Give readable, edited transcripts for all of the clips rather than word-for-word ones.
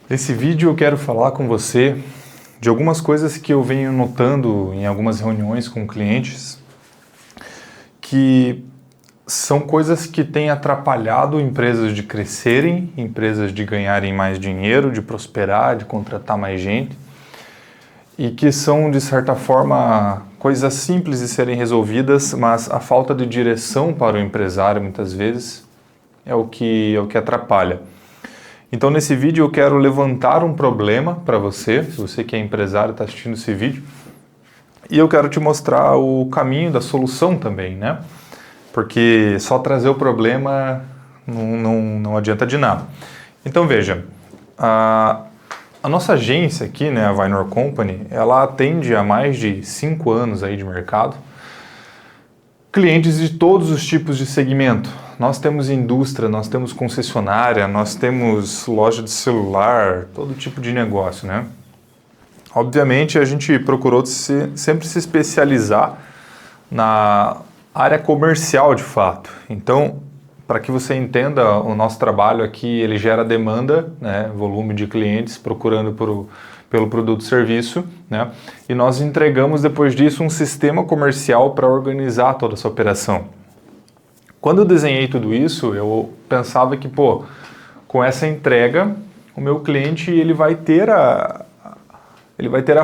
Nesse vídeo eu quero falar com você de algumas coisas que eu venho notando em algumas reuniões com clientes, que são coisas que têm atrapalhado empresas de crescerem, empresas de ganharem mais dinheiro, de prosperar, de contratar mais gente, e que são, de certa forma, coisas simples de serem resolvidas, mas a falta de direção para o empresário, muitas vezes, é o que atrapalha. Então, nesse vídeo eu quero levantar um problema para você, se você que é empresário está assistindo esse vídeo, e eu quero te mostrar o caminho da solução também, né? Porque só trazer o problema não adianta de nada. Então, veja, a nossa agência aqui, né, a Vainor Company, ela atende há mais de 5 anos aí de mercado, clientes de todos os tipos de segmento. Nós temos indústria, nós temos concessionária, nós temos loja de celular, todo tipo de negócio, né? Obviamente a gente procurou sempre se especializar na área comercial de fato. Então, para que você entenda, o nosso trabalho aqui, ele gera demanda, né, volume de clientes procurando pelo produto e serviço, né, e nós entregamos depois disso um sistema comercial para organizar toda essa operação. Quando eu desenhei tudo isso, eu pensava que, com essa entrega, o meu cliente ele vai ter a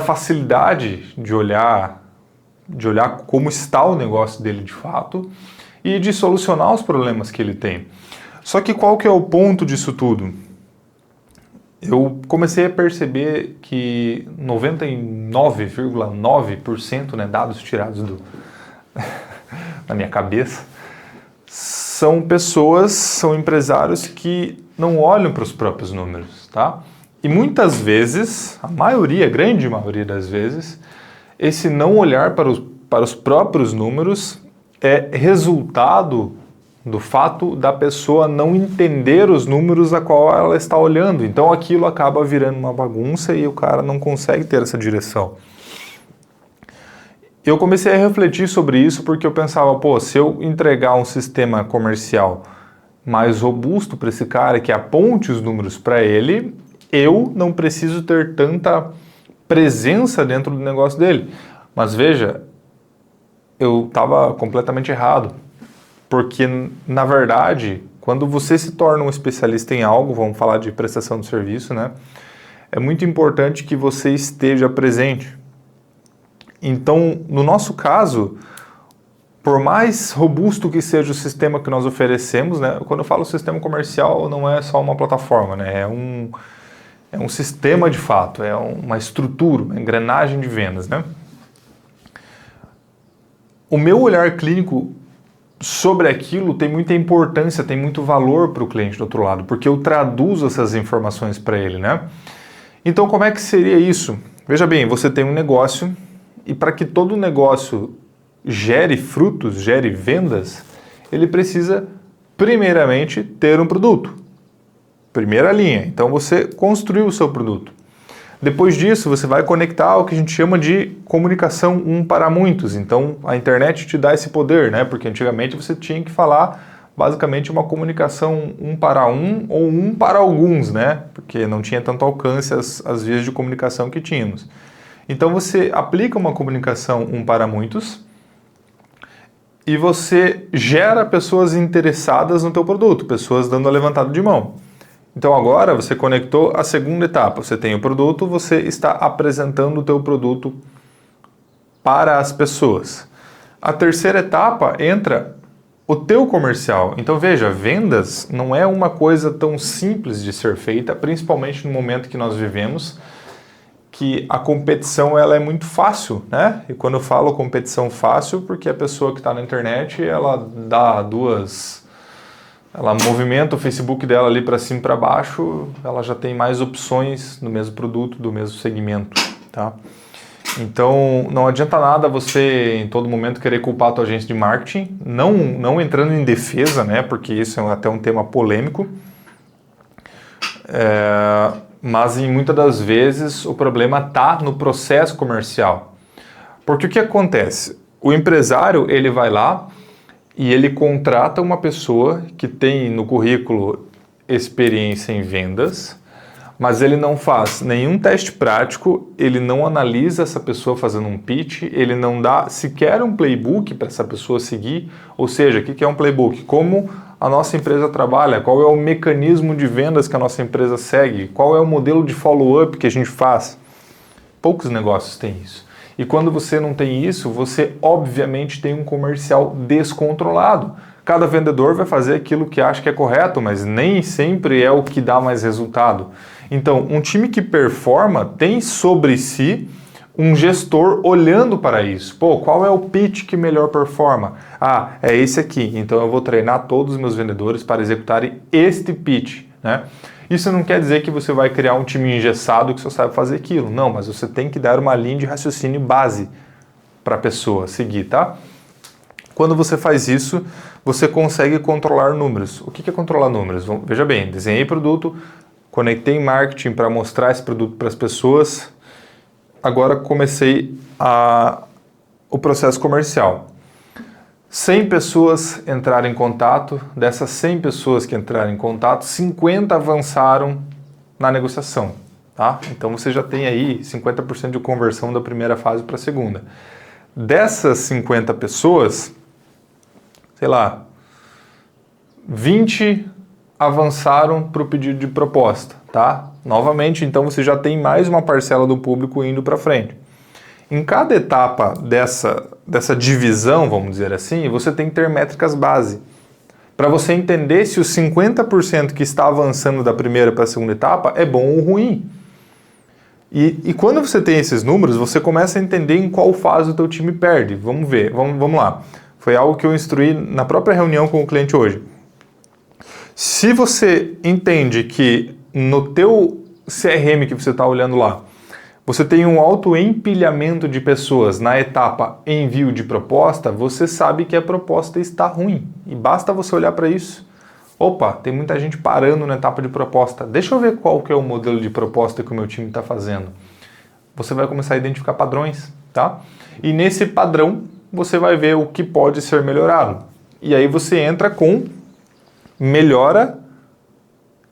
facilidade de olhar como está o negócio dele de fato e de solucionar os problemas que ele tem. Só que qual que é o ponto disso tudo? Eu comecei a perceber que 99,9%, né, dados tirados da minha cabeça, são empresários que não olham para os próprios números, tá? E muitas vezes, a grande maioria das vezes, esse não olhar para os próprios números é resultado do fato da pessoa não entender os números a qual ela está olhando. Então aquilo acaba virando uma bagunça e o cara não consegue ter essa direção. Eu comecei a refletir sobre isso porque eu pensava, se eu entregar um sistema comercial mais robusto para esse cara, que aponte os números para ele, eu não preciso ter tanta presença dentro do negócio dele. Mas veja, eu estava completamente errado, porque na verdade, quando você se torna um especialista em algo, vamos falar de prestação de serviço, né? É muito importante que você esteja presente. Então, no nosso caso, por mais robusto que seja o sistema que nós oferecemos, né? Quando eu falo sistema comercial, não é só uma plataforma, né? É um sistema de fato, é uma estrutura, uma engrenagem de vendas, né? O meu olhar clínico sobre aquilo tem muita importância, tem muito valor para o cliente do outro lado, porque eu traduzo essas informações para ele, né? Então, como é que seria isso? Veja bem, você tem um negócio e para que todo negócio gere frutos, gere vendas, ele precisa, primeiramente, ter um produto. Primeira linha. Então, você construiu o seu produto. Depois disso, você vai conectar o que a gente chama de comunicação um para muitos. Então, a internet te dá esse poder, né? Porque antigamente você tinha que falar basicamente uma comunicação um para um ou um para alguns, né? Porque não tinha tanto alcance as vias de comunicação que tínhamos. Então, você aplica uma comunicação um para muitos e você gera pessoas interessadas no teu produto, pessoas dando a levantada de mão. Então agora você conectou a segunda etapa, você tem o produto, você está apresentando o teu produto para as pessoas. A terceira etapa entra o teu comercial. Então veja, vendas não é uma coisa tão simples de ser feita, principalmente no momento que nós vivemos, que a competição ela é muito fácil, né? E quando eu falo competição fácil, porque a pessoa que está na internet, ela movimenta o Facebook dela ali para cima e para baixo, ela já tem mais opções no mesmo produto, do mesmo segmento, tá? Então, não adianta nada você, em todo momento, querer culpar a tua agência de marketing, não entrando em defesa, né? Porque isso é até um tema polêmico. Mas, em muitas das vezes, o problema está no processo comercial. Porque o que acontece? O empresário, ele vai lá e ele contrata uma pessoa que tem no currículo experiência em vendas, mas ele não faz nenhum teste prático, ele não analisa essa pessoa fazendo um pitch, ele não dá sequer um playbook para essa pessoa seguir. Ou seja, o que é um playbook? Como a nossa empresa trabalha, qual é o mecanismo de vendas que a nossa empresa segue, qual é o modelo de follow-up que a gente faz. Poucos negócios têm isso. E quando você não tem isso, você obviamente tem um comercial descontrolado. Cada vendedor vai fazer aquilo que acha que é correto, mas nem sempre é o que dá mais resultado. Então, um time que performa tem sobre si um gestor olhando para isso. Pô, qual é o pitch que melhor performa? Ah, é esse aqui. Então eu vou treinar todos os meus vendedores para executarem este pitch, né? Isso não quer dizer que você vai criar um time engessado que só sabe fazer aquilo. Não, mas você tem que dar uma linha de raciocínio base para a pessoa seguir, tá? Quando você faz isso, você consegue controlar números. O que é controlar números? Veja bem, desenhei produto, conectei marketing para mostrar esse produto para as pessoas. Agora comecei o processo comercial. 100 pessoas entraram em contato, dessas 100 pessoas que entraram em contato, 50 avançaram na negociação, tá? Então você já tem aí 50% de conversão da primeira fase para a segunda. Dessas 50 pessoas, sei lá, 20 avançaram para o pedido de proposta, tá? Novamente, então você já tem mais uma parcela do público indo para frente. Em cada etapa dessa divisão, vamos dizer assim, você tem que ter métricas base. Para você entender se os 50% que está avançando da primeira para a segunda etapa é bom ou ruim. E quando você tem esses números, você começa a entender em qual fase o teu time perde. Vamos ver, vamos lá. Foi algo que eu instruí na própria reunião com o cliente hoje. Se você entende que no teu CRM que você está olhando lá, você tem um alto empilhamento de pessoas na etapa envio de proposta, você sabe que a proposta está ruim. E basta você olhar para isso. Opa, tem muita gente parando na etapa de proposta. Deixa eu ver qual que é o modelo de proposta que o meu time está fazendo. Você vai começar a identificar padrões, tá? E nesse padrão, você vai ver o que pode ser melhorado. E aí você entra com melhora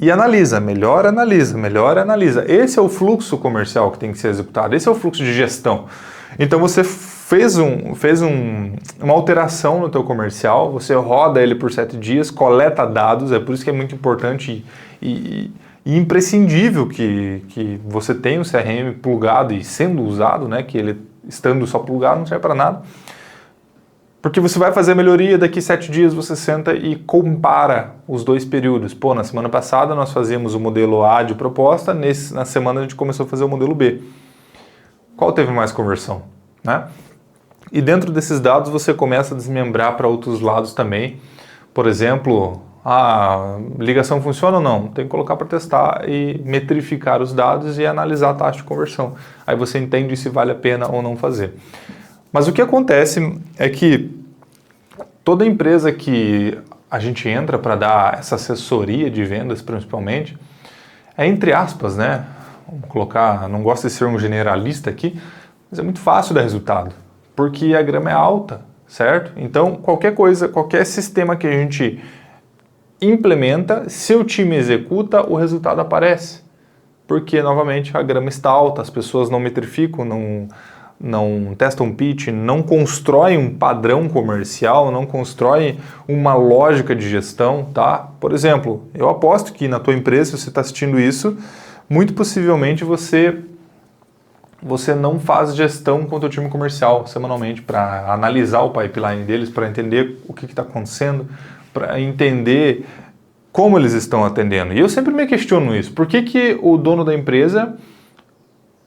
e analisa, melhora, analisa, melhora, analisa. Esse é o fluxo comercial que tem que ser executado, esse é o fluxo de gestão. Então você fez uma alteração no teu comercial, você roda ele por 7 dias, coleta dados, é por isso que é muito importante e imprescindível que você tenha o CRM plugado e sendo usado, né, que ele estando só plugado não serve para nada. Porque você vai fazer a melhoria, daqui 7 dias você senta e compara os dois períodos. Pô, na semana passada nós fazíamos o modelo A de proposta, na semana a gente começou a fazer o modelo B. Qual teve mais conversão, né? E dentro desses dados você começa a desmembrar para outros lados também. Por exemplo, a ligação funciona ou não? Tem que colocar para testar e metrificar os dados e analisar a taxa de conversão. Aí você entende se vale a pena ou não fazer. Mas o que acontece é que toda empresa que a gente entra para dar essa assessoria de vendas, principalmente, é entre aspas, né? Vamos colocar, não gosto de ser um generalista aqui, mas é muito fácil dar resultado, porque a grama é alta, certo? Então, qualquer coisa, qualquer sistema que a gente implementa, se o time executa, o resultado aparece. Porque, novamente, a grama está alta, as pessoas não metrificam, não testam pitch, não constroem um padrão comercial, não constroem uma lógica de gestão, tá? Por exemplo, eu aposto que na tua empresa, se você está assistindo isso, muito possivelmente você não faz gestão com o teu time comercial semanalmente para analisar o pipeline deles, para entender o que está acontecendo, para entender como eles estão atendendo. E eu sempre me questiono isso. Por que o dono da empresa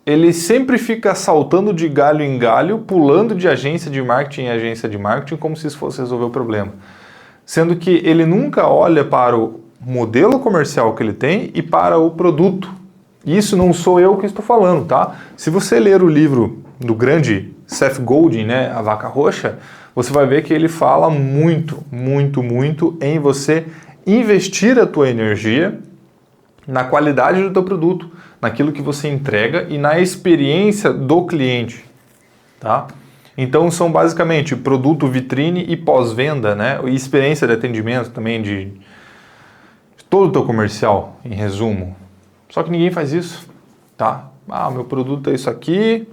ele sempre fica saltando de galho em galho, pulando de agência de marketing em agência de marketing, como se isso fosse resolver o problema? Sendo que ele nunca olha para o modelo comercial que ele tem e para o produto. Isso não sou eu que estou falando, tá? Se você ler o livro do grande Seth Godin, né, A Vaca Roxa, você vai ver que ele fala muito, muito, muito em você investir a tua energia na qualidade do teu produto, naquilo que você entrega e na experiência do cliente, tá? Então são basicamente produto, vitrine e pós-venda, né? E experiência de atendimento também de todo o teu comercial, em resumo. Só que ninguém faz isso, tá? Ah, meu produto é isso aqui.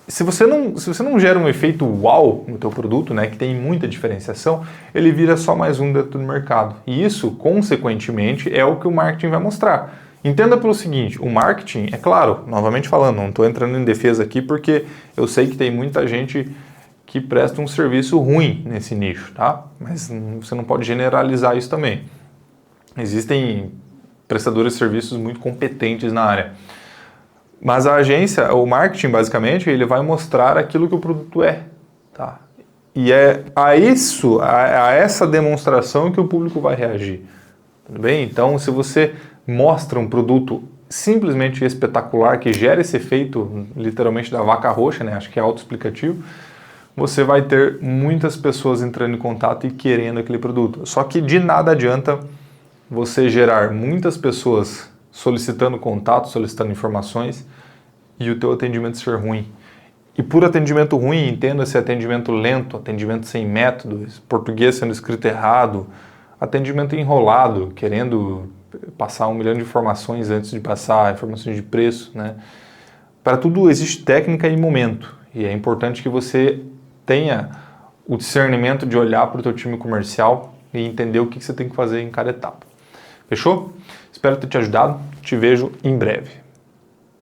Se você não gera um efeito uau no teu produto, né, que tem muita diferenciação, ele vira só mais um dentro do mercado. E isso, consequentemente, é o que o marketing vai mostrar. Entenda pelo seguinte, o marketing, é claro, novamente falando, não estou entrando em defesa aqui porque eu sei que tem muita gente que presta um serviço ruim nesse nicho, tá? Mas você não pode generalizar isso também. Existem prestadores de serviços muito competentes na área. Mas a agência, o marketing, basicamente, ele vai mostrar aquilo que o produto é, tá? E é a essa demonstração que o público vai reagir, tudo bem? Então, se você mostra um produto simplesmente espetacular, que gera esse efeito, literalmente, da vaca roxa, né? Acho que é autoexplicativo, você vai ter muitas pessoas entrando em contato e querendo aquele produto. Só que de nada adianta você gerar muitas pessoas solicitando contato, solicitando informações e o teu atendimento ser ruim. E por atendimento ruim, entenda esse atendimento lento, atendimento sem método, português sendo escrito errado, atendimento enrolado, querendo passar 1 milhão de informações antes de passar, informações de preço, né? Para tudo existe técnica e momento. E é importante que você tenha o discernimento de olhar para o teu time comercial e entender o que você tem que fazer em cada etapa. Fechou? Espero ter te ajudado. Te vejo em breve.